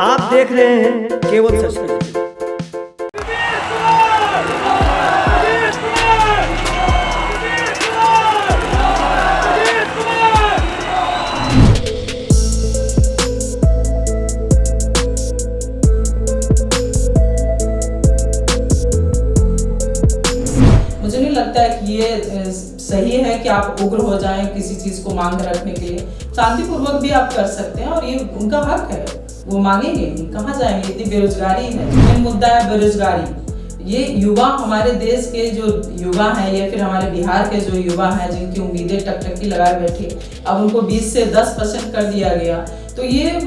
आप देख रहे हैं केवल सच न्यूज। मुझे नहीं लगता है कि ये सही है कि आप उग्र हो जाएं किसी चीज को मांग रखने के लिए। शांतिपूर्वक भी आप कर सकते हैं और ये उनका हक है, वो मांगेंगे ही, कहाँ जाएंगे। इतनी बेरोजगारी है, मेन मुद्दा है बेरोजगारी। ये युवा, हमारे देश के जो युवा हैं या फिर हमारे बिहार के जो युवा हैं जिनकी उम्मीदें टकटकी लगाए बैठे, अब उनको 20 से 10% कर दिया गया, तो ये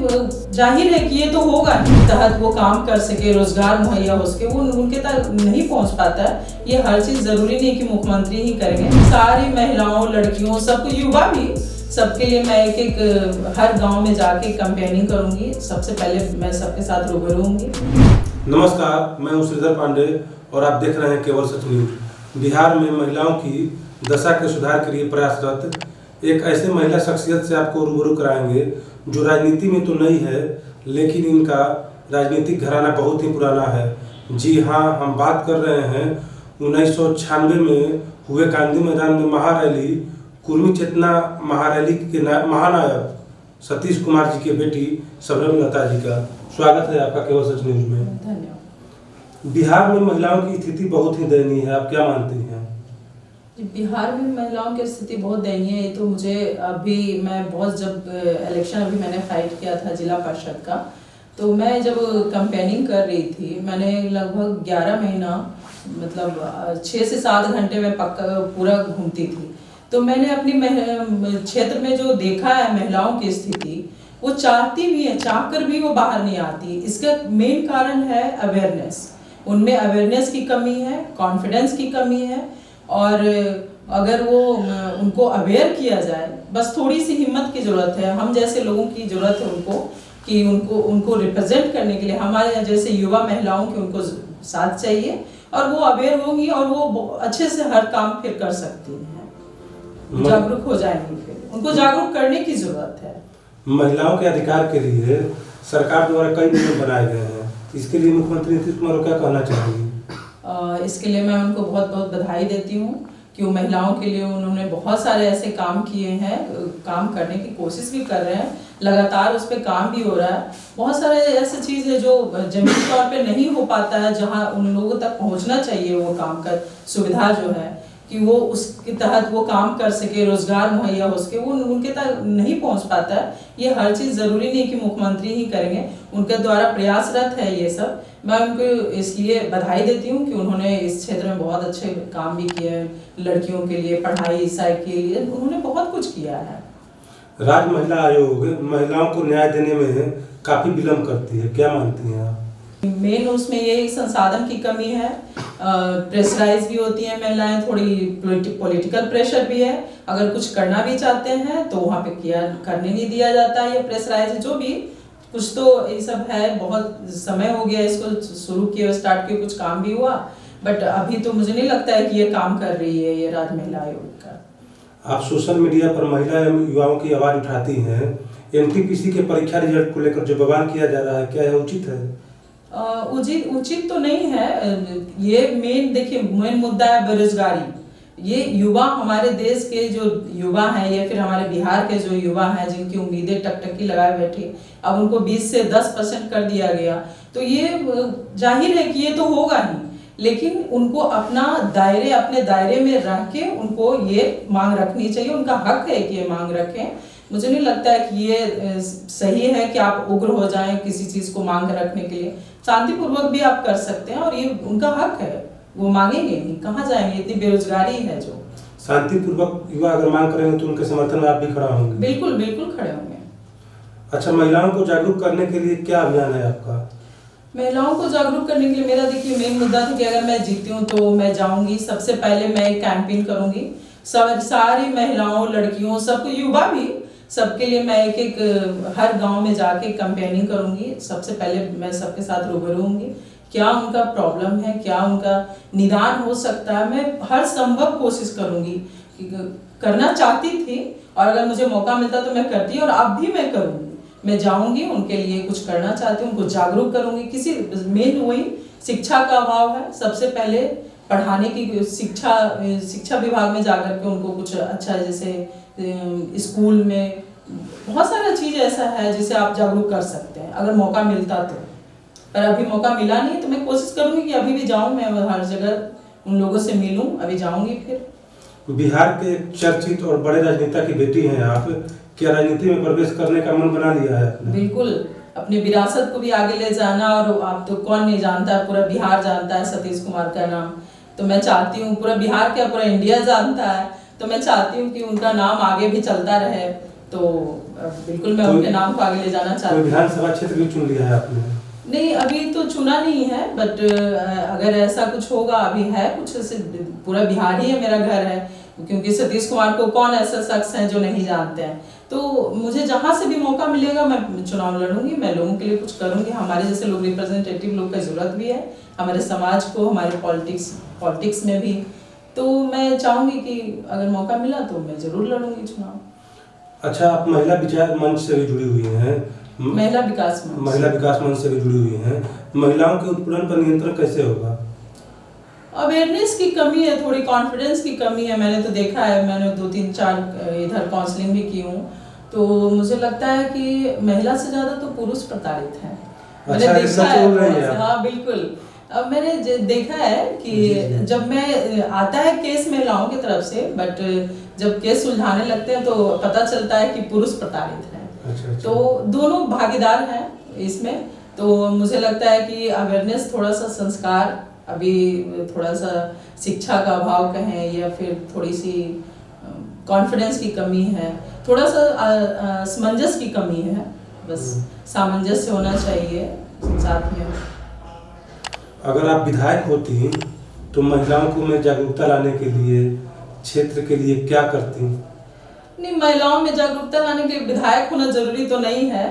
जाहिर है कि ये तो होगा तहत वो काम कर सके, रोजगार मुहैया हो सके, वो उनके तक नहीं पहुंच पाता है। ये हर चीज जरूरी नहीं कि मुख्यमंत्री ही करेंगे, सारी महिलाओं, लड़कियों, सबको, युवा भी, सबके लिए मैं एक हर गांव में जाके कैंपेनिंग करूंगी। सबसे पहले मैं सबके साथ रूबरू होंगी। नमस्कार, मैं हूं श्रीधर पांडे और आप देख रहे हैं केवल सच न्यूज। बिहार में महिलाओं की दशा के सुधार के लिए प्रयासरत एक ऐसे महिला शख्सियत से आपको रूबरू कराएंगे जो राजनीति में तो नहीं है, लेकिन इनका राजनीतिक घराना बहुत ही पुराना है। जी हाँ, हम बात कर रहे हैं 1996 में हुए गांधी मैदान में महारैली, कुर्मी चेतना महारैली के महानायक सतीश कुमार जी की बेटी सबरम लता जी का। स्वागत है आपका केवल सच न्यूज में। धन्यवाद। बिहार में महिलाओं की स्थिति बहुत ही दयनीय है, आप क्या मानती हैं? बिहार में महिलाओं की स्थिति बहुत दयनीय है। ये तो मुझे अभी, मैं बहुत, जब इलेक्शन अभी मैंने फाइट किया था जिला परिषद का, तो मैं जब कैंपेनिंग कर रही थी, मैंने लगभग 11 महीना, मतलब 6 से 7 घंटे में पक्का पूरा घूमती थी। तो मैंने अपनी क्षेत्र में जो देखा है महिलाओं की स्थिति, वो चाहती भी है, चाहकर भी वो बाहर नहीं आती। इसका मेन कारण है अवेयरनेस। उनमें अवेयरनेस की कमी है, कॉन्फिडेंस की कमी है, और अगर वो उनको अवेयर किया जाए, बस थोड़ी सी हिम्मत की जरूरत है। हम जैसे लोगों की जरूरत है उनको, कि उनको रिप्रेजेंट करने के लिए हमारे जैसे युवा महिलाओं की उनको साथ चाहिए, और वो अवेयर होंगी और वो अच्छे से हर काम फिर कर सकती हैं, जागरूक हो जाएंगी। फिर उनको जागरूक करने की जरूरत है। महिलाओं के अधिकार के लिए सरकार द्वारा कई नियम बनाए गए हैं, इसके लिए मुख्यमंत्री नीतीश कुमार को क्या कहना चाहेंगे? इसके लिए मैं उनको बहुत बहुत बधाई देती हूँ कि वो महिलाओं के लिए उन्होंने बहुत सारे ऐसे काम किए हैं, काम करने की कोशिश भी कर रहे हैं, लगातार उस पर काम भी हो रहा है। बहुत सारे ऐसे चीज़ है जो जमीनी तौर पे नहीं हो पाता है, जहाँ उन लोगों तक पहुँचना चाहिए वो काम का सुविधा जो है, कि वो उसके तहत वो काम कर सके, रोजगार मुहैया हो सके, वो उनके तक नहीं पहुंच पाता है। ये हर चीज़ ज़रूरी नहीं कि मुख्यमंत्री ही करेंगे, उनके द्वारा प्रयासरत है ये सब। मैं उनको इसलिए बधाई देती हूँ कि उन्होंने इस क्षेत्र में बहुत अच्छे काम भी किए हैं। लड़कियों के लिए पढ़ाई, साइकिल के लिए उन्होंने बहुत कुछ किया है। राज्य महिला आयोग महिलाओं को न्याय देने में काफ़ी विलम्ब करती है, क्या मानती हैं आप? मेन उसमें ये संसाधन की कमी है, प्रेशराइज भी होती हैं महिलाएं, थोड़ी पॉलिटिकल प्रेशर भी है। अगर कुछ करना भी चाहते हैं तो वहाँ पे करने नहीं दिया जाता है, ये प्रेशराइज जो भी कुछ, तो ये सब है। बहुत समय हो गया इसको शुरू किए, स्टार्ट किए, कुछ काम भी हुआ, बट अभी तो मुझे नहीं लगता है कि ये काम कर रही है ये राज्य महिला आयोग का। आप सोशल मीडिया पर महिला एवं युवाओं की आवाज़ उठाती हैं, एनटीपीसी के परीक्षा रिजल्ट को लेकर जो बवाल किया जा रहा है, क्या यह उचित है? उचित तो नहीं है ये। देखिए, मेन मुद्दा है बेरोजगारी। ये युवा, हमारे देश के जो युवा हैं या फिर हमारे बिहार के जो युवा हैं जिनकी उम्मीदें टकटकी लगाए बैठे, अब उनको 20 से 10% कर दिया गया, तो ये जाहिर है कि ये तो होगा ही, लेकिन उनको अपने दायरे में रह के उनको ये मांग रखनी चाहिए। उनका हक है कि ये मांग रखें। मुझे नहीं लगता है कि ये सही है कि आप उग्र हो जाएं किसी चीज को मांग रखने के लिए। शांतिपूर्वक भी आप कर सकते हैं और ये उनका हक है, वो मांगेंगे ही, कहाँ जाएंगे। इतनी बेरोजगारी है जो। शांतिपूर्वक युवा अगर मांग करेंगे तो उनके समर्थन में आप भी खड़ा होंगे? बिल्कुल बिल्कुल खड़े होंगे। अच्छा, महिलाओं को जागरूक करने के लिए क्या अभियान है आपका? महिलाओं को जागरूक करने के लिए मेरा, देखिए, मेन मुद्दा था कि अगर मैं जीती हूँ तो मैं जाऊंगी, सबसे पहले मैं एक कैंपेन करूंगी, सारी महिलाओं, लड़कियों, सबको, युवा भी, सबके लिए मैं एक हर गांव में जाके कैंपेनिंग करूंगी। सबसे पहले मैं सबके साथ रूबरू होंगी, क्या उनका प्रॉब्लम है, क्या उनका निदान हो सकता है। मैं हर संभव कोशिश करूंगी, करना चाहती थी, और अगर मुझे मौका मिलता तो मैं करती, और अब भी मैं करूंगी। मैं जाऊंगी, उनके लिए कुछ करना चाहती हूँ, उनको जागरूक करूंगी। किसी मेन वही शिक्षा का अभाव है, सबसे पहले पढ़ाने की शिक्षा विभाग में जाकर के उनको कुछ अच्छा, जैसे स्कूल में बहुत सारा चीज़ ऐसा है जिसे आप जागरूक कर सकते हैं अगर मौका मिलता तो। पर अभी मौका मिला नहीं, तो मैं कोशिश करूंगी कि अभी भी जाऊं, मैं हर जगह उन लोगों से मिलूं, अभी जाऊंगी। फिर बिहार के चर्चित और बड़े राजनेता की बेटी हैं आप, क्या राजनीति में प्रवेश करने का मन बना लिया है आपने? बिल्कुल, अपनी विरासत को भी आगे ले जाना। और आप तो कौन नहीं जानता है, पूरा बिहार जानता है सतीश कुमार का नाम। तो मैं चाहती हूँ, पूरा बिहार क्या पूरा इंडिया जानता है, तो मैं चाहती हूँ कि उनका नाम आगे भी चलता रहे। तो बिल्कुल मैं उनके नाम को आगे ले जाना चाहती हूँ। विधानसभा क्षेत्र भी चुन लिया है आपने? नहीं, अभी तो चुना नहीं है, बट अगर ऐसा कुछ होगा, अभी है कुछ ऐसे, पूरा बिहार ही है मेरा घर है, क्योंकि सतीश कुमार को कौन ऐसा शख्स है जो नहीं जानते हैं। तो मुझे जहाँ से भी मौका मिलेगा मैं चुनाव लड़ूंगी, मैं लोगों के लिए कुछ करूंगी। हमारे जैसे लोग, रिप्रेजेंटेटिव लोग का जरूरत भी है हमारे समाज को, हमारे पॉलिटिक्स में भी। तो मैं चाहूंगी कि अगर मौका मिला तो मैं जरूर लड़ूंगी चुनाव। अच्छा, आप महिला विचार मंच से भी जुड़ी हुई हैं? महिला विकास मंच से भी जुड़ी हुई हैं। महिलाओं के उत्पीड़न पर नियंत्रण कैसे होगा? अवेयरनेस की कमी है, थोड़ी कॉन्फिडेंस की कमी है। मैंने तो देखा है, मैंने 2-3-4 इधर काउंसलिंग भी की हूँ, तो मुझे लगता है कि महिला से ज्यादा तो पुरुष प्रताड़ित है। अच्छा, मैंने देखा है। है। हाँ बिल्कुल। अब मैंने देखा है कि जब मैं आता है केस महिलाओं की तरफ से, बट जब केस सुलझाने लगते हैं तो पता चलता है कि पुरुष प्रताड़ित है। अच्छा। तो दोनों भागीदार हैं इसमें। तो मुझे लगता है कि अवेयरनेस, थोड़ा सा संस्कार, अभी थोड़ा सा शिक्षा का अभाव कहें, या फिर थोड़ी सी कॉन्फिडेंस की कमी है, थोड़ा सा सामंजस्य की कमी है। बस सामंजस्य होना चाहिए साथ में। अगर आप विधायक होती तो महिलाओं को में जागरूकता लाने के लिए, क्षेत्र के लिए क्या करती? नहीं, महिलाओं में जागरूकता लाने के लिए विधायक होना जरूरी तो नहीं है,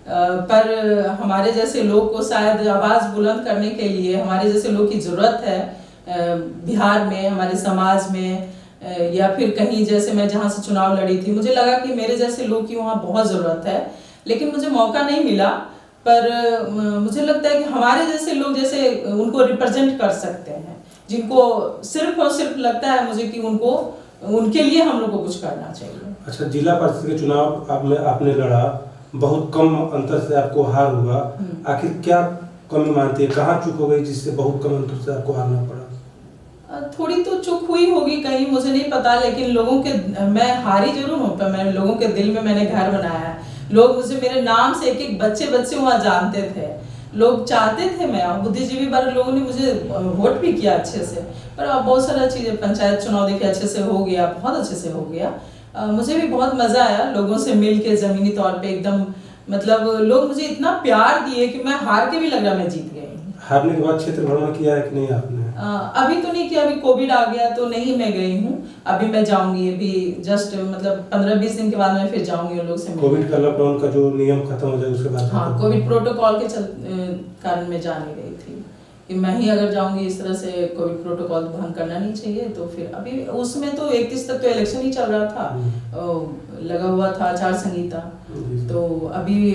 पर हमारे जैसे लोग को शायद आवाज बुलंद करने के लिए हमारे जैसे लोग की जरूरत है बिहार में, हमारे समाज में, या फिर कहीं, जैसे मैं जहाँ से चुनाव लड़ी थी, मुझे लगा कि मेरे जैसे लोग की वहाँ बहुत जरूरत है, लेकिन मुझे मौका नहीं मिला। पर मुझे लगता है कि हमारे जैसे लोग जैसे उनको रिप्रेजेंट कर सकते हैं, जिनको सिर्फ और सिर्फ लगता है मुझे कि उनके लिए हम लोग को कुछ करना चाहिए। अच्छा, जिला परिषद के चुनाव आपने लड़ा, बहुत कम अंतर से आपको हार हुआ, आखिर क्या कमी मानती है, कहाँ चूक हो गई जिससे बहुत कम अंतर से आपको हारना पड़ा? थोड़ी तो चूक हुई होगी कहीं, मुझे नहीं पता, लेकिन लोगों के, मैं हारी जरूर हूँ पर मैं लोगों के दिल में मैंने घर बनाया है। लोग मुझे, मेरे नाम से एक बच्चे वहाँ जानते थे, लोग चाहते थे मैं, बुद्धिजीवी वर्ग लोगों ने मुझे वोट भी किया अच्छे से। पर अब बहुत सारा चीज़ें, पंचायत चुनाव देखिए अच्छे से हो गया, बहुत अच्छे से हो गया। मुझे भी बहुत मज़ा आया लोगों से मिल के, ज़मीनी तौर पे एकदम, मतलब लोग मुझे इतना प्यार दिए कि मैं हार के भी लग रहा मैं जीत गई। हारने के बाद क्षेत्र भ्रमण किया है कि नहीं आपने? अभी तो नहीं किया, अभी कोविड आ गया तो नहीं मैं गई हूँ। अभी मैं जाऊंगी, अभी जस्ट मतलब 15-20 दिन के बाद मैं फिर जाऊंगी उन लोग से। कोविड का लॉकडाउन का जो नियम खत्म हो जाए उसके बाद? हाँ, कोविड प्रोटोकॉल के कारण मैं जा नहीं रही थी कि मैं ही अगर जाऊंगी इस तरह से, कोविड प्रोटोकॉल भंग करना नहीं चाहिए। तो फिर अभी उसमें तो 31 तक तो इलेक्शन ही चल रहा था, लगा हुआ था आचार संहिता। तो अभी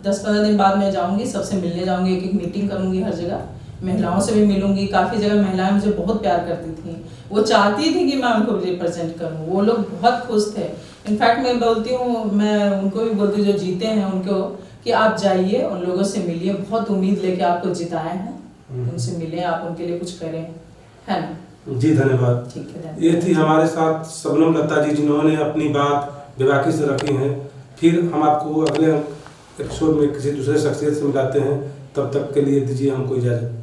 10-15 दिन बाद मैं जाऊंगी, सबसे मिलने जाऊंगी, एक मीटिंग करूंगी हर जगह, महिलाओं से भी मिलूंगी। काफ़ी जगह महिलाएं मुझे बहुत प्यार करती थी, वो चाहती थी कि मैं उनको रिप्रेजेंट करूं, वो लोग बहुत खुश थे। इनफैक्ट मैं बोलती हूँ, मैं उनको भी बोलती हूँ जो जीते हैं उनको, कि आप जाइए उन लोगों से मिलिए, बहुत उम्मीद लेके आपको जिताए हैं, उनसे मिलें, आप उनके लिए कुछ करें, है ना? जी धन्यवाद। ठीक है, ये थी हमारे साथ शबनम लता जी, जिन्होंने अपनी बात बेबाकी से रखी है। फिर हम आपको अगले एपिसोड में किसी दूसरे शख्सियत से मिलाते हैं, तब तक के लिए दीजिए हमको इजाज़त।